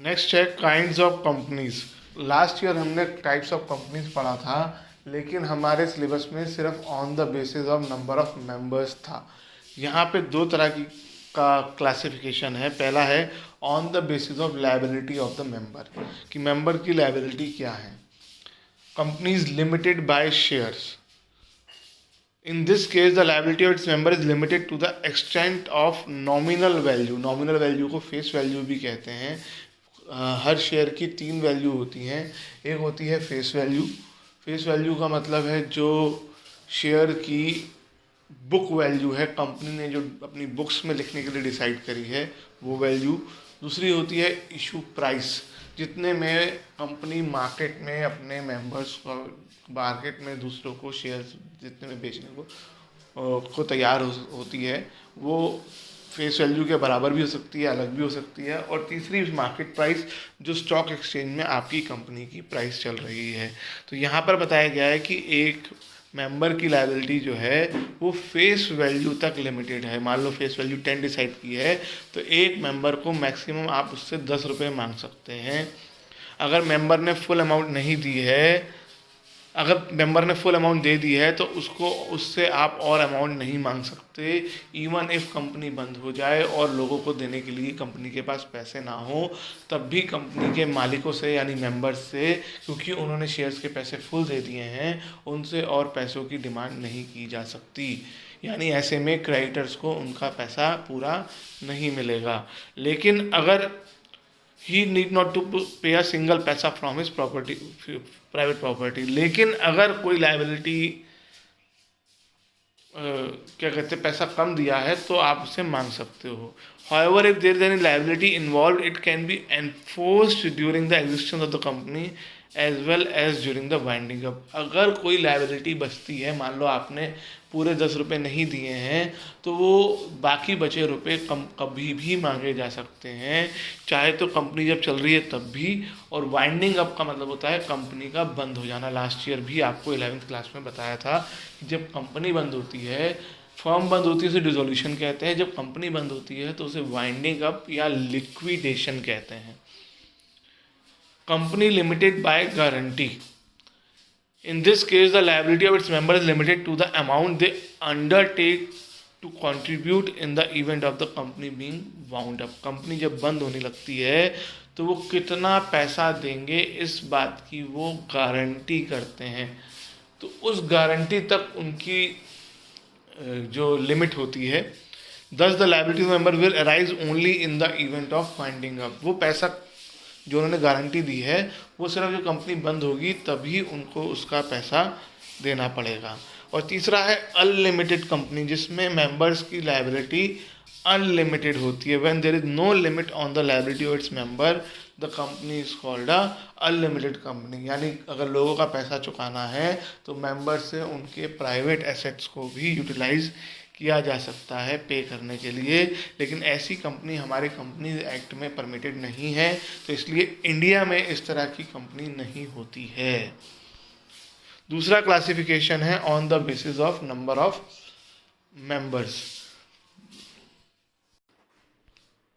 Next है kinds of companies. Last year हमने types of companies पढ़ा था, लेकिन हमारे सिलेबस में सिर्फ on the basis of number of members था। यहाँ पे दो तरह की का क्लासिफिकेशन है। पहला है on the basis of liability of the member, कि मेंबर की लायबिलिटी क्या है। Companies limited by shares. In this case, the liability of its member is limited to the extent of nominal value. Nominal value को face value भी कहते हैं। हर share की तीन वैल्यू होती हैं। एक होती है फेस वैल्यू। फेस वैल्यू का मतलब है जो शेयर की बुक वैल्यू है, कंपनी ने जो अपनी बुक्स में लिखने के लिए डिसाइड करी है वो वैल्यू। दूसरी होती है इशू प्राइस, जितने में कंपनी मार्केट में अपने मेंबर्स को, मार्केट में दूसरों को शेयर्स जितने में बेचने को तैयार होती है, वो फेस वैल्यू के बराबर भी हो सकती है, अलग भी हो सकती है। और तीसरी मार्केट प्राइस, जो स्टॉक एक्सचेंज में आपकी कंपनी की प्राइस चल रही है। तो यहाँ पर बताया गया है कि एक मेंबर की लायबिलिटी जो है वो फेस वैल्यू तक लिमिटेड है। मान लो फेस वैल्यू 10 डिसाइड की है, तो एक मेंबर को मैक्सिमम आप उससे 10 रुपये मांग सकते हैं। अगर मेंबर ने फुल अमाउंट नहीं दी है, अगर मेंबर ने फुल अमाउंट दे दी है, तो उसको उससे आप और अमाउंट नहीं मांग सकते। इवन इफ कंपनी बंद हो जाए और लोगों को देने के लिए कंपनी के पास पैसे ना हो, तब भी कंपनी के मालिकों से यानी मेंबर्स से, क्योंकि उन्होंने शेयर्स के पैसे फुल दे दिए हैं, उनसे और पैसों की डिमांड नहीं की जा सकती। यानी ऐसे में क्रेडिटर्स को उनका पैसा पूरा नहीं मिलेगा। लेकिन अगर ही नीड नॉट टू पे अ सिंगल पैसा from his property, private property. लेकिन अगर कोई लायबिलिटी क्या कहते हैं पैसा कम दिया है, तो आप उसे मांग सकते हो। However if there is any liability involve, it can be enforced during the existence of the company as well as during the winding up. अगर कोई लायबिलिटी बचती है, मान लो आपने पूरे 10 रुपये नहीं दिए हैं, तो वो बाकी बचे रुपए कभी भी मांगे जा सकते हैं, चाहे तो कंपनी जब चल रही है तब भी। और वाइंडिंग अप का मतलब होता है कंपनी का बंद हो जाना। लास्ट ईयर भी आपको 11th क्लास में बताया था कि जब कंपनी बंद होती है, फर्म बंद होती है, उसे डिसोल्यूशन कहते हैं। जब कंपनी बंद होती है तो उसे वाइंडिंग अप या लिक्विडेशन कहते हैं। Company limited by guarantee. In this case, the liability of its member is limited to the amount they undertake to contribute in the event of the company being wound up. Company जब बंद होने लगती है तो वो कितना पैसा देंगे, इस बात की वो गारंटी करते हैं। तो उस गारंटी तक उनकी जो लिमिट होती है। Thus the liability of the member will arise only in the event of winding up. वो पैसा जो उन्होंने गारंटी दी है, वो सिर्फ जो कंपनी बंद होगी तभी उनको उसका पैसा देना पड़ेगा। और तीसरा है अनलिमिटेड कंपनी, जिसमें मेंबर्स की लायबिलिटी अनलिमिटेड होती है। When there is no limit on the liability of its member, the company is called a unlimited company. यानी अगर लोगों का पैसा चुकाना है तो मेंबर से उनके प्राइवेट एसेट्स को भी यूटिलाइज किया जा सकता है पे करने के लिए। लेकिन ऐसी कंपनी हमारे कंपनी एक्ट में परमिटेड नहीं है, तो इसलिए इंडिया में इस तरह की कंपनी नहीं होती है। दूसरा क्लासिफिकेशन है on the basis of number of members.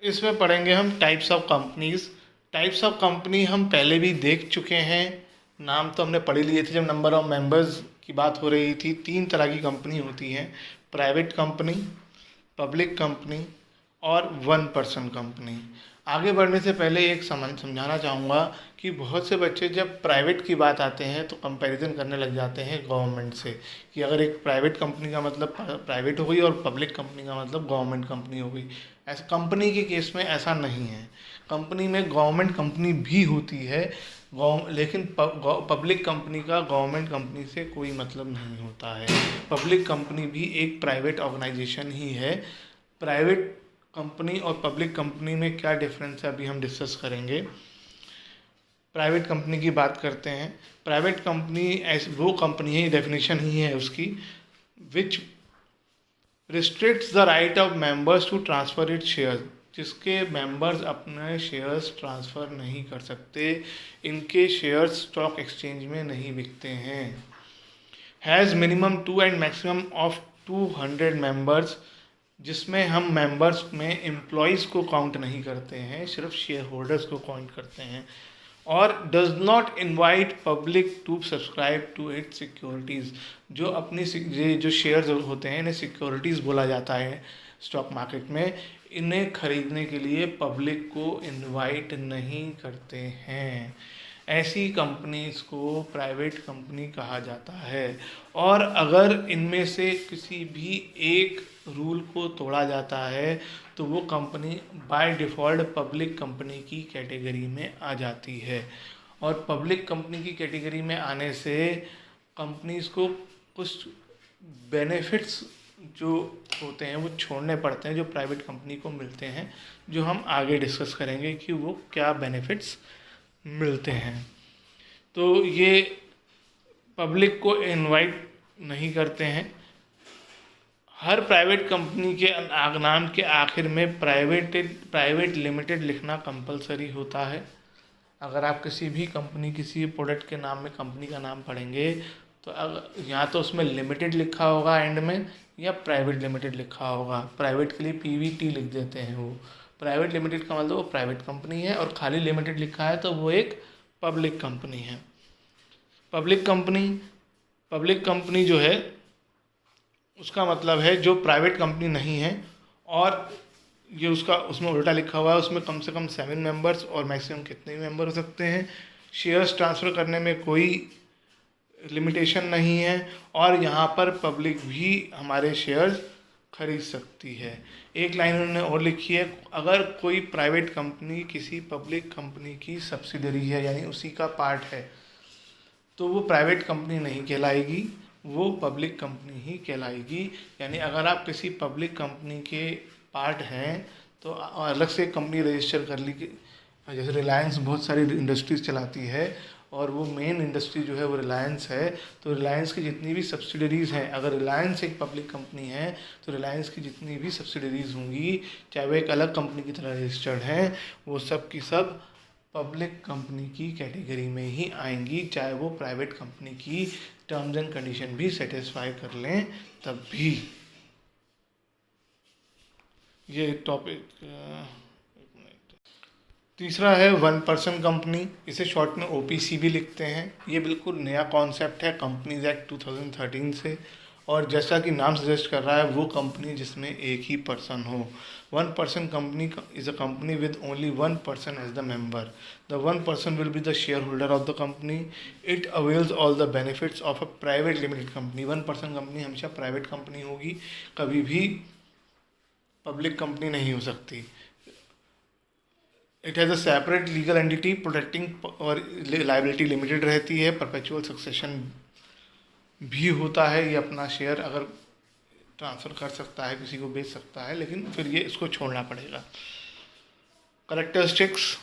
इसमें पढ़ेंगे हम types of companies. Types of company हम पहले भी देख चुके हैं, नाम तो हमने पढ़ लिए थे जब नंबर ऑफ मेंबर्स की बात हो रही थी। 3 तरह की कंपनी होती हैं, प्राइवेट कंपनी, पब्लिक कंपनी और 1 पर्सन कंपनी। आगे बढ़ने से पहले एक समझाना चाहूँगा कि बहुत से बच्चे जब प्राइवेट की बात आते हैं तो कंपैरिजन करने लग जाते हैं गवर्नमेंट से, कि अगर एक प्राइवेट कंपनी का मतलब प्राइवेट हो गई और पब्लिक कंपनी का मतलब गवर्नमेंट कंपनी हो गई। ऐसा कंपनी के केस में ऐसा नहीं है। कंपनी में गवर्नमेंट कंपनी भी होती है, लेकिन पब्लिक कंपनी का गवर्नमेंट कंपनी से कोई मतलब नहीं होता है। पब्लिक कंपनी भी एक प्राइवेट ऑर्गेनाइजेशन ही है। प्राइवेट कंपनी और पब्लिक कंपनी में क्या डिफरेंस है अभी हम डिस्कस करेंगे। प्राइवेट कंपनी की बात करते हैं। प्राइवेट कंपनी ऐसी वो कंपनी है, डेफिनेशन ही है उसकी, which restricts the right of members to transfer it share, जिसके मेंबर्स अपने शेयर्स ट्रांसफ़र नहीं कर सकते, इनके शेयर्स स्टॉक एक्सचेंज में नहीं बिकते हैं। Has minimum 2 and maximum of 200 members, जिसमें हम मेंबर्स में एम्प्लॉयज़ को काउंट नहीं करते हैं, सिर्फ शेयर होल्डर्स को काउंट करते हैं। और does not invite public to subscribe to it securities. जो अपनी ये जो शेयर्स होते हैं इन्हें सिक्योरिटीज़ बोला जाता है स्टॉक मार्केट में, इन्हें खरीदने के लिए पब्लिक को इनवाइट नहीं करते हैं। ऐसी कंपनीज को प्राइवेट कंपनी कहा जाता है। और अगर इनमें से किसी भी एक रूल को तोड़ा जाता है तो वो company by default public company की कैटेगरी में आ जाती है। और पब्लिक कंपनी की कैटेगरी में आने से कंपनीज को कुछ बेनिफिट्स जो होते हैं वो छोड़ने पड़ते हैं जो प्राइवेट कंपनी को मिलते हैं, जो हम आगे डिस्कस करेंगे कि वो क्या बेनिफिट्स मिलते हैं। तो ये पब्लिक को इनवाइट नहीं करते हैं। हर प्राइवेट कंपनी के नाम के आखिर में प्राइवेट लिमिटेड लिखना कंपलसरी होता है। अगर आप किसी भी कंपनी किसी प्रोडक्ट के नाम में कंपनी का नाम पढ़ेंगे तो अगर या तो उसमें लिमिटेड लिखा होगा एंड में या प्राइवेट लिमिटेड लिखा होगा। प्राइवेट के लिए पीवीटी लिख देते हैं वो। प्राइवेट लिमिटेड का मतलब वो प्राइवेट कंपनी है और खाली लिमिटेड लिखा है तो वो एक पब्लिक कंपनी है। पब्लिक कंपनी जो है उसका मतलब है जो प्राइवेट कंपनी नहीं है और ये उसमें उल्टा लिखा हुआ है, उसमें कम से कम 7 मेंबर्स और मैक्सिमम कितने भी मेंबर हो सकते हैं। शेयर्स ट्रांसफ़र करने में कोई लिमिटेशन नहीं है और यहाँ पर पब्लिक भी हमारे शेयर्स खरीद सकती है। एक लाइन उन्होंने और लिखी है, अगर कोई प्राइवेट कंपनी किसी पब्लिक कंपनी की सब्सिडरी है यानी उसी का पार्ट है तो वो प्राइवेट कंपनी नहीं कहलाएगी, वो पब्लिक कंपनी ही कहलाएगी। यानी अगर आप किसी पब्लिक कंपनी के पार्ट हैं तो अलग से कंपनी रजिस्टर कर ली। जैसे रिलायंस बहुत सारी इंडस्ट्रीज़ चलाती है और वो मेन इंडस्ट्री जो है वो रिलायंस है, तो रिलायंस की जितनी भी सब्सिडरीज़ हैं, अगर रिलायंस एक पब्लिक कंपनी है तो रिलायंस की जितनी भी सब्सिडरीज़ होंगी चाहे वो एक अलग कंपनी की तरह रजिस्टर्ड हैं, वो सब की सब पब्लिक कंपनी की कैटेगरी में ही आएंगी, चाहे वो प्राइवेट कंपनी की टर्म्स एंड कंडीशन भी सेटिस्फाई कर लें तब भी। ये टॉपिक तीसरा है 1% कंपनी, इसे शॉर्ट में ओपीसी भी लिखते हैं। ये बिल्कुल नया कॉन्सेप्ट है कंपनीज एक्ट 2013 से और जैसा कि नाम सजेस्ट कर रहा है वो कंपनी जिसमें एक ही पर्सन हो। 1% company is a company with only 1 person as the member. The 1 person will be the shareholder of the company. It avails all the benefits of a private limited company. 1% company हमेशा private company होगी, कभी भी public company नहीं हो सकती। It has a separate legal entity protecting और liability limited रहती है। परपेचुअल सक्सेशन भी होता है, ये अपना शेयर अगर ट्रांसफ़र कर सकता है, किसी को बेच सकता है, लेकिन फिर ये इसको छोड़ना पड़ेगा। Characteristics,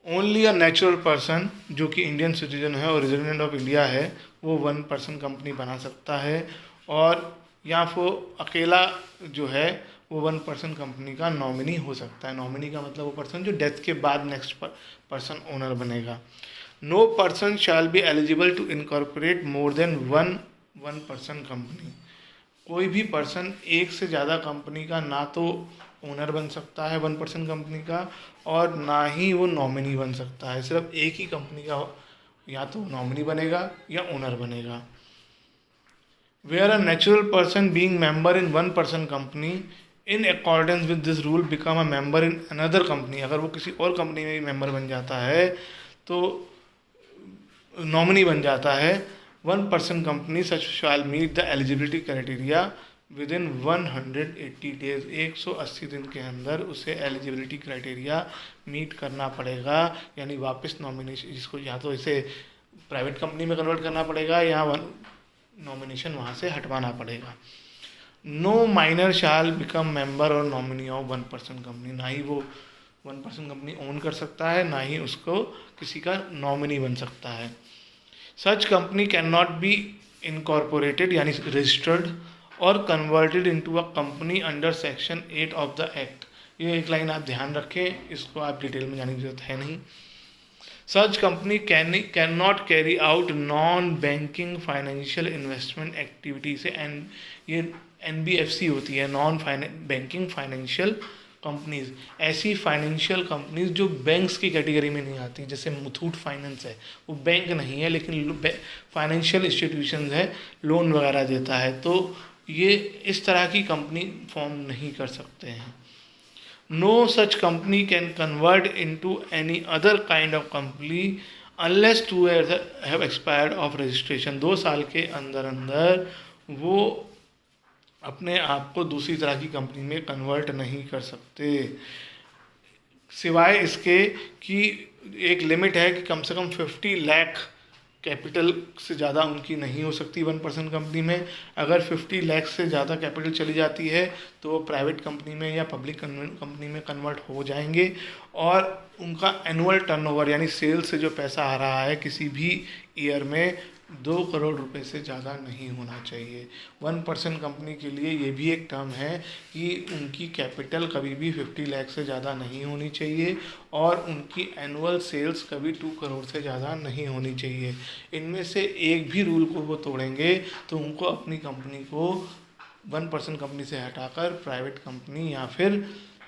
only a natural person जो कि इंडियन सिटीजन है और रेजिडेंट ऑफ इंडिया है वो 1% कंपनी बना सकता है, और या वो अकेला जो है वो 1% कंपनी का नॉमिनी हो सकता है। नॉमिनी का मतलब वो पर्सन जो डेथ के बाद नेक्स्ट पर्सन ओनर बनेगा। No person shall be eligible to incorporate more than 1% company. कोई भी पर्सन एक से ज़्यादा कंपनी का ना तो ओनर बन सकता है 1% कंपनी का और ना ही वो नॉमिनी बन सकता है। सिर्फ एक ही कंपनी का या तो नॉमिनी बनेगा या ओनर बनेगा। Where a natural person being member in 1% company in accordance with this rule become a member in another company, अगर वो किसी और कंपनी में भी मेंबर बन जाता है तो नॉमिनी बन जाता है। 1% company such shall meet the eligibility criteria within 180 days. 180 दिन के अंदर उसे एलिजिबिलिटी क्राइटेरिया मीट करना पड़ेगा, यानी वापस नॉमिनेशन, जिसको या तो इसे प्राइवेट कंपनी में कन्वर्ट करना पड़ेगा या नॉमिनेशन वहाँ से हटवाना पड़ेगा। नो माइनर शाल बिकम मेंबर और नॉमिनी ऑफ 1% कंपनी। ना ही वो 1% कंपनी ओन कर सकता है, ना ही उसको किसी का नॉमिनी बन सकता है। Such company can not be incorporated यानी रजिस्टर्ड और converted into a company under section 8 of the act. ये एक लाइन आप ध्यान रखें, इसको आप डिटेल में जाने की जरूरत है नहीं। Such company cannot carry out non-banking financial investment activity से, एंड ये NBFC होती है, नॉन बैंकिंग फाइनेंशियल कंपनीज। ऐसी फाइनेंशियल कंपनीज जो बैंक्स की कैटेगरी में नहीं आती, जैसे मुथूट फाइनेंस है, वो बैंक नहीं है लेकिन फाइनेंशियल इंस्टीट्यूशन है, लोन वगैरह देता है, तो ये इस तरह की कंपनी फॉर्म नहीं कर सकते हैं। No such company can convert into any other kind of company unless 2 years have expired of registration। 2 साल के अंदर अंदर वो अपने आप को दूसरी तरह की कंपनी में कन्वर्ट नहीं कर सकते, सिवाय इसके कि एक लिमिट है कि कम से कम 50 लाख कैपिटल से ज़्यादा उनकी नहीं हो सकती 1% कंपनी में। अगर 50 लाख से ज़्यादा कैपिटल चली जाती है तो वो प्राइवेट कंपनी में या पब्लिक कंपनी में कन्वर्ट हो जाएंगे, और उनका एनुअल टर्नओवर यानी सेल से जो पैसा आ रहा है किसी भी ईयर में 2 करोड़ रुपए से ज़्यादा नहीं होना चाहिए। 1% कंपनी के लिए ये भी एक टर्म है कि उनकी कैपिटल कभी भी 50 लाख से ज़्यादा नहीं होनी चाहिए, और उनकी एनुअल सेल्स कभी 2 करोड़ से ज़्यादा नहीं होनी चाहिए। इनमें से एक भी रूल को वो तोड़ेंगे तो उनको अपनी कंपनी को 1% कंपनी से हटाकर प्राइवेट कंपनी या फिर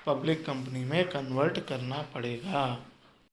पब्लिक कंपनी में कन्वर्ट करना पड़ेगा।